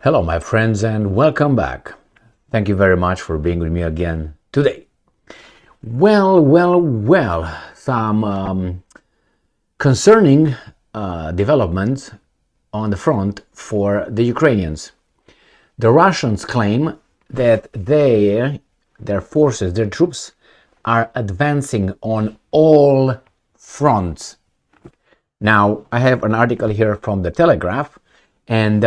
Hello, my friends, and welcome back. Thank you very much for being with me again today. Well, some concerning developments on the front for the Ukrainians. The Russians claim that their forces, their troops, are advancing on all fronts. Now, I have an article here from the Telegraph, and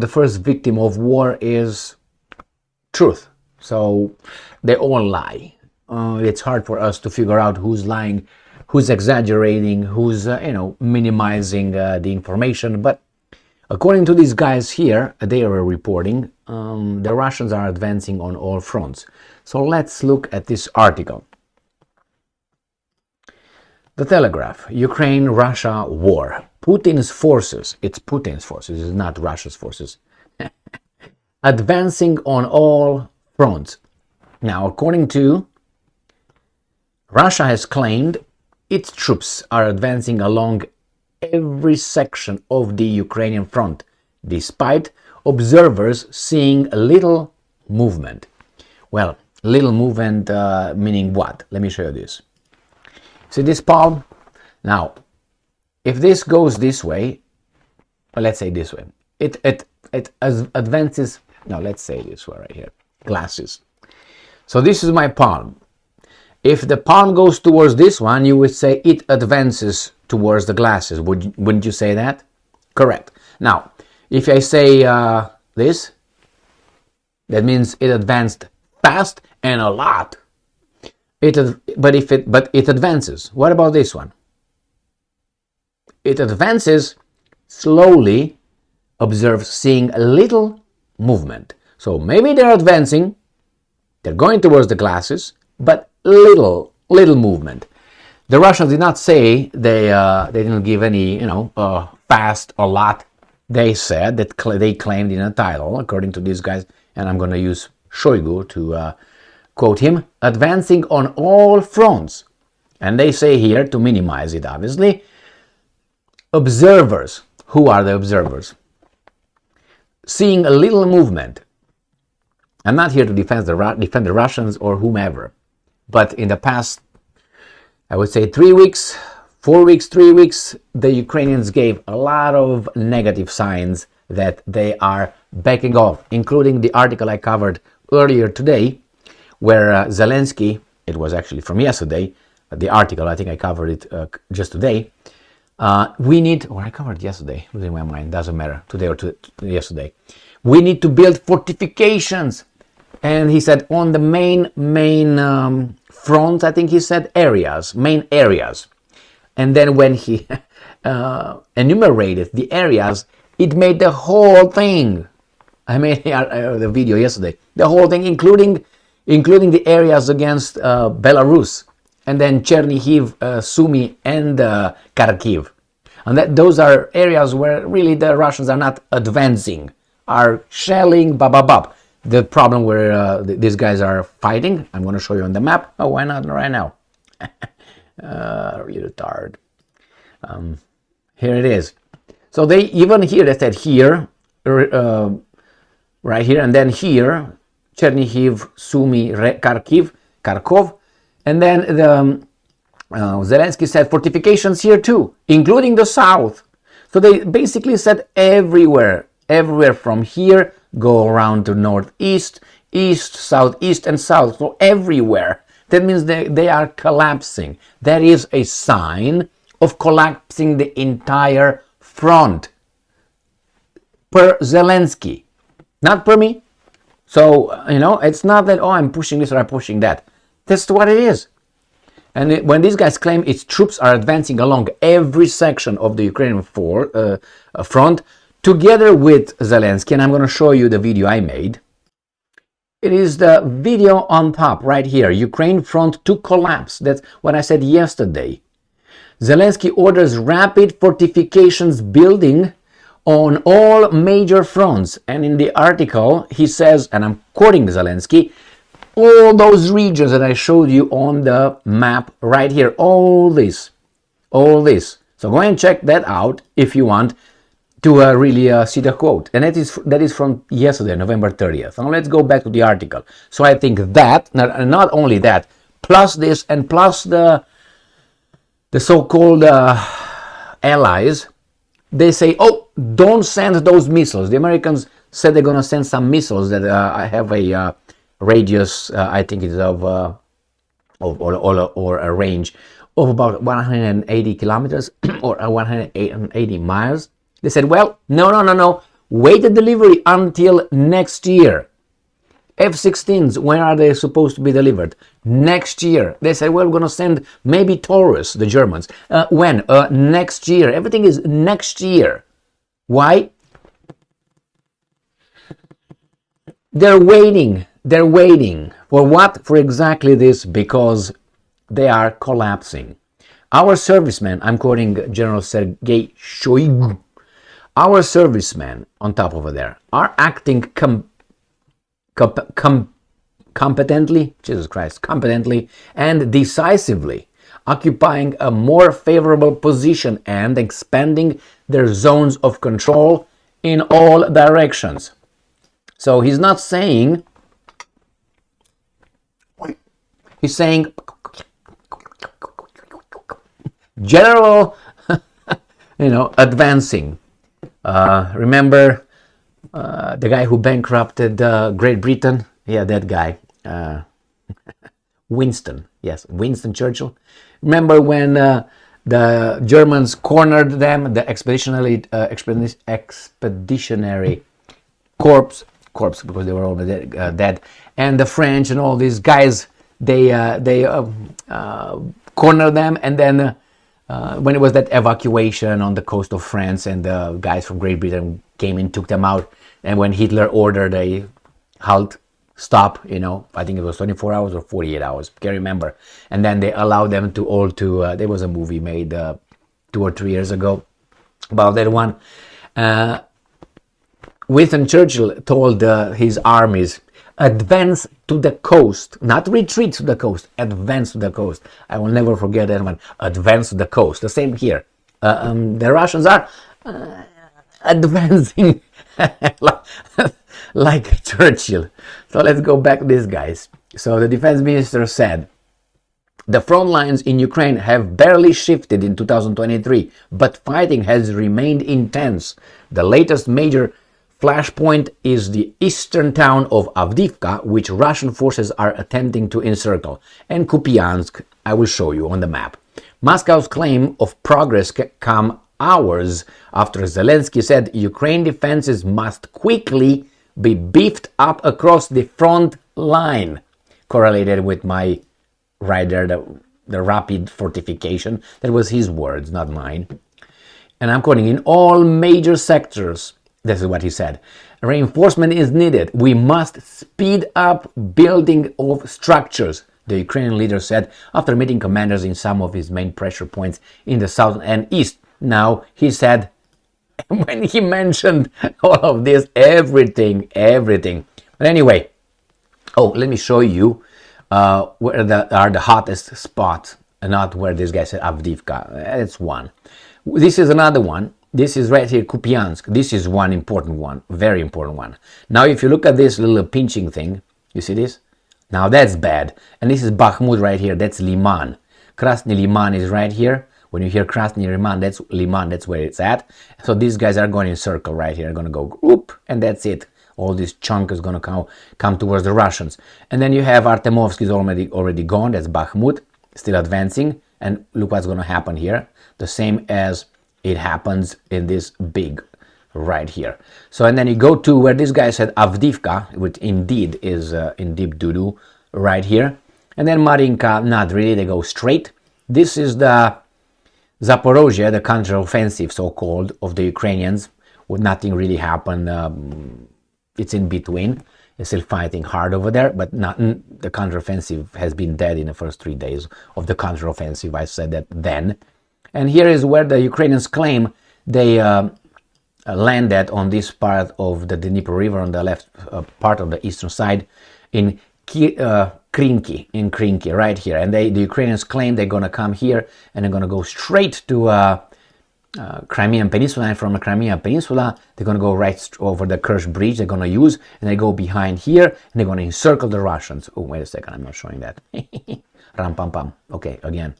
the first victim of war is truth. So they all lie. It's hard for us to figure out who's lying, who's exaggerating, who's minimizing the information. But according to these guys here, they are reporting the Russians are advancing on all fronts. So let's look at this article. The Telegraph, Ukraine-Russia war. Putin's forces, it's not Russia's forces, advancing on all fronts. Now, according to Russia has claimed its troops are advancing along every section of the Ukrainian front, despite observers seeing little movement. Well, little movement meaning what? Let me show you this. See this palm? Now, if this goes this way, or let's say this way, it advances. No, let's say this way right here. Glasses. So this is my palm. If the palm goes towards this one, you would say it advances towards the glasses. Wouldn't you say that? Correct. Now, if I say this, that means it advanced fast and a lot. But it advances. What about this one? It advances slowly, observe seeing a little movement. So maybe they're advancing, they're going towards the glasses, but little movement. The Russians did not say they didn't give any fast or lot. They said that they claimed in a title, according to these guys, and I'm going to use Shoigu to quote him, advancing on all fronts. And they say here, to minimize it obviously, observers. Who are the observers? Seeing a little movement. I'm not here to defend the Russians or whomever, but in the past, I would say 3 weeks, 4 weeks, 3 weeks, the Ukrainians gave a lot of negative signs that they are backing off, including the article I covered earlier today, where Zelensky, it was actually from yesterday, the article, I think I covered it just today. I covered it yesterday, losing my mind, doesn't matter, today or yesterday. We need to build fortifications. And he said on the main front, I think he said main areas. And then when he enumerated the areas, it made the whole thing. I made the video yesterday. The whole thing, including the areas against Belarus, and then Chernihiv, Sumy, and Kharkiv. And those are areas where really the Russians are not advancing, are shelling, The problem where these guys are fighting, I'm going to show you on the map. Oh, why not right now? You retard. Here it is. So they said here, right here, and then here, Chernihiv, Sumy, Kharkov, and then the Zelensky said fortifications here too, including the south. So they basically said everywhere from here, go around to northeast, east, southeast, and south. So everywhere. That means they are collapsing. That is a sign of collapsing the entire front. Per Zelensky, not per me. So, it's not that, I'm pushing this or I'm pushing that. That's what it is. And when these guys claim its troops are advancing along every section of the Ukrainian front, together with Zelensky, and I'm going to show you the video I made. It is the video on top, right here. Ukraine front to collapse. That's what I said yesterday. Zelensky orders rapid fortifications building on all major fronts. And in the article, he says, and I'm quoting Zelensky, all those regions that I showed you on the map right here, all this. So go and check that out if you want. to really see the quote, and that is from yesterday, November 30th. Now let's go back to the article. So I think that not only that, plus this and plus the so-called allies, they say, oh, don't send those missiles. The Americans said they're going to send some missiles that have a radius, I think it's or a range of about 180 kilometers or 180 miles. They said, well, no. Wait the delivery until next year. F-16s, when are they supposed to be delivered? Next year. They said, well, we're going to send maybe Taurus, the Germans. When? Next year. Everything is next year. Why? They're waiting. They're waiting. For what? For exactly this, because they are collapsing. Our servicemen, I'm quoting General Sergei Shoigu, our servicemen on top over there are acting competently, Jesus Christ, competently and decisively, occupying a more favorable position and expanding their zones of control in all directions. So he's not saying, he's saying general, advancing. Remember the guy who bankrupted Great Britain? Yeah, that guy. Winston Winston Churchill. Remember when the Germans cornered them, the expeditionary corps, because they were all dead, and the French and all these guys, they cornered them, and then when it was that evacuation on the coast of France, and the guys from Great Britain came in, took them out, and when Hitler ordered a halt, stop, I think it was 24 hours or 48 hours, can't remember, and then they allowed them to there was a movie made 2 or 3 years ago about that one. Winston Churchill told his armies, advance to the coast, not retreat to the coast, advance to the coast. I will never forget that one, advance to the coast. The same here. The Russians are advancing like Churchill. So let's go back to these guys. So the defense minister said, the front lines in Ukraine have barely shifted in 2023, but fighting has remained intense. The latest major flashpoint is the eastern town of Avdiivka, which Russian forces are attempting to encircle, and Kupiansk, I will show you on the map. Moscow's claim of progress come hours after Zelensky said Ukraine defenses must quickly be beefed up across the front line, correlated with my right there, the rapid fortification. That was his words, not mine. And I'm quoting, in all major sectors, this is what he said, reinforcement is needed. We must speed up building of structures, the Ukrainian leader said after meeting commanders in some of his main pressure points in the south and east. Now, he said, when he mentioned all of this, everything. But anyway, let me show you where are the hottest spots, and not where this guy said Avdiivka. That's one. This is another one. This is right here, Kupiansk. This is one important one, very important one. Now, if you look at this little pinching thing, you see this? Now that's bad. And this is Bakhmut right here. That's Liman. Krasny Liman is right here. When you hear Krasny Liman, that's where it's at. So these guys are going in circle right here. They're going to go group, and that's it. All this chunk is going to come towards the Russians. And then you have Artemovsky is already gone. That's Bakhmut, still advancing. And look what's going to happen here. The same as it happens in this big right here. So, and then you go to where this guy said Avdiivka, which indeed is in deep doo-doo right here. And then Marinka, not really, they go straight. This is the Zaporozhye, the counter-offensive, so-called, of the Ukrainians, with nothing really happened. It's in between. They're still fighting hard over there, but the counter-offensive has been dead in the first 3 days of the counter-offensive. I said that then. And here is where the Ukrainians claim they landed on this part of the Dnieper River on the left part of the eastern side in Krinky, right here. And the Ukrainians claim they're going to come here and they're going to go straight to Crimean Peninsula, and from the Crimean Peninsula, they're going to go right over the Kerch Bridge they're going to use, and they go behind here, and they're going to encircle the Russians. Oh, wait a second, I'm not showing that. Ram pam pam. Okay, again.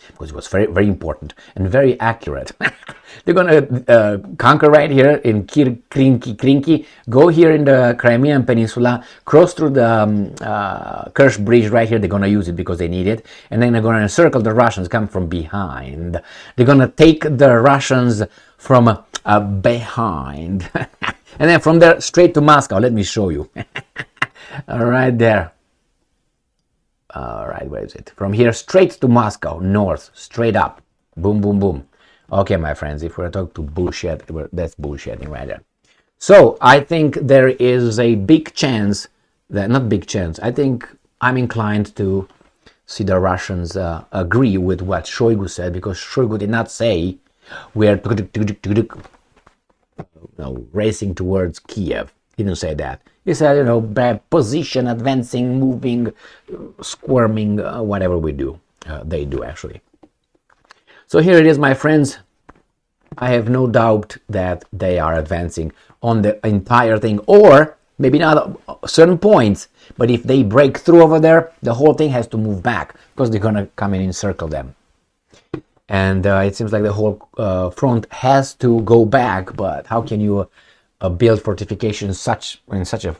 Because it was very, very important and very accurate. They're going to conquer right here in Krinky, go here in the Crimean Peninsula, cross through the Kerch Bridge right here. They're going to use it because they need it. And then they're going to encircle the Russians, come from behind. They're going to take the Russians from behind. And then from there, straight to Moscow. Let me show you. All right, there. All right, where is it? From here, straight to Moscow, north, straight up. Boom, boom, boom. Okay, my friends, if we're talking to bullshit, that's bullshitting right there. So I think there is a big chance, that not big chance, I think I'm inclined to see the Russians agree with what Shoigu said, because Shoigu did not say we're racing towards Kiev. He didn't say that. He said, bad position, advancing, moving, squirming, whatever we do. They do, actually. So here it is, my friends. I have no doubt that they are advancing on the entire thing, or maybe not certain points, but if they break through over there, the whole thing has to move back, because they're going to come and encircle them. And it seems like the whole front has to go back, but how can you build fortifications in such a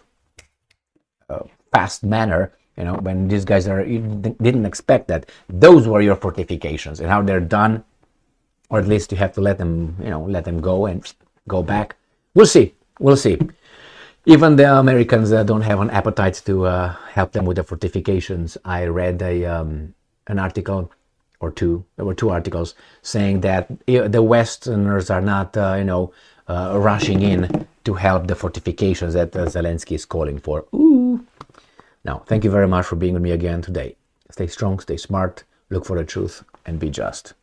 fast manner, when these guys didn't expect that those were your fortifications, and how they're done, or at least you have to let them go and go back. We'll see. Even the Americans don't have an appetite to help them with the fortifications. I read an article or two. There were two articles saying that the Westerners are not rushing in to help the fortifications that Zelensky is calling for. Ooh. Now, thank you very much for being with me again today. Stay strong, stay smart, look for the truth, and be just.